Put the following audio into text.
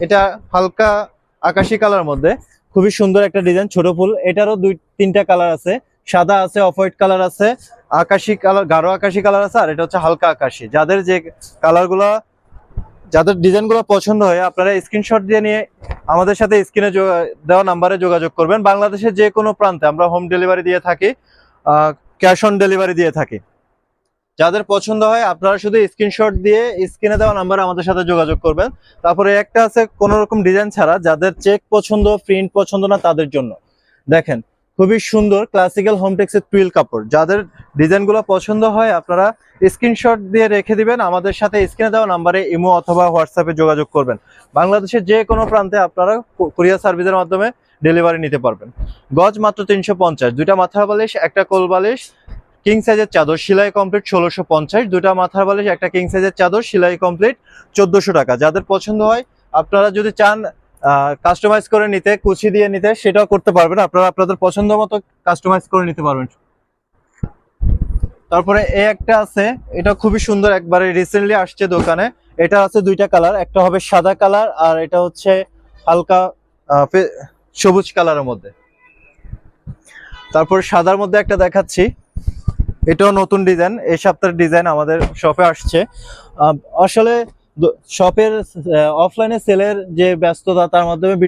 এটা হালকা আকাশি কালার মধ্যে খুবই সুন্দর একটা ডিজাইন, ছোট ফুল। এটারও 2-3টা কালার আছে, সাদা আছে, অফ হোয়াইট কালার আছে, আকাশি কালার, গাঢ় আকাশি কালার আছে, আর এটা হচ্ছে হালকা আকাশি। যাদের যে কালারগুলো, যাদের ডিজাইনগুলো পছন্দ হয় আপনারা স্ক্রিনশট দিয়ে নিয়ে আমাদের সাথে স্ক্রিনে দেওয়া নাম্বারে যোগাযোগ করবেন। বাংলাদেশের যে কোনো প্রান্তে আমরা হোম ডেলিভারি দিয়ে থাকি, ক্যাশ অন ডেলিভারি দিয়ে থাকি। যাদের পছন্দ হয় আপনারা শুধু স্ক্রিনশট দিয়ে স্ক্রিনে দেওয়া নাম্বারে আমাদের সাথে যোগাযোগ করবেন। তারপরে একটা আছে কোনো রকম ডিজাইন ছাড়া, যাদের চেক পছন্দ, প্রিন্ট পছন্দ না তাদের জন্য। দেখেন খুবই সুন্দর ক্লাসিক্যাল হোমটেক্সের টুইল কাপড়। যাদের ডিজাইনগুলো পছন্দ হয় আপনারা স্ক্রিনশট দিয়ে রেখে দিবেন, আমাদের সাথে স্ক্রিনে দেওয়া নাম্বারে ইমো অথবা হোয়াটসঅ্যাপে যোগাযোগ করবেন। বাংলাদেশের যে কোনো প্রান্তে আপনারা কুরিয়ার সার্ভিসের মাধ্যমে ডেলিভারি নিতে পারবেন। গজ মাত্র 350, দুইটা মাথার বালিশ, একটা কোল বালিশ, কিং সাইজের চাদর সেলাই কমপ্লিট 1650, দুটা মাথার বালিশ, একটা কিং সাইজের চাদর সেলাই কমপ্লিট 1400 টাকা। যাদের পছন্দ হয় আপনারা যদি চান কাস্টমাইজ করে নিতে, কুচি দিয়ে নিতে, সেটাও করতে পারবেন। আপনারা আপনাদের পছন্দ মতো কাস্টমাইজ করে নিতে পারবেন। তারপরে এই একটা আছে, এটা খুবই সুন্দর, একবারে রিসেন্টলি আসছে দোকানে। এটা আছে 2টা কালার, একটা হবে সাদা কালার আর এটা হচ্ছে হালকা সবুজ কালারের মধ্যে। তারপর সাদার মধ্যে একটা দেখাচ্ছি, এটাও নতুন ডিজাইন, এই সপ্তাহের ডিজাইন আমাদের শপে আসছে। আসলে শপের অফলাইনে সেলের যে ব্যস্ততা তার মাধ্যমে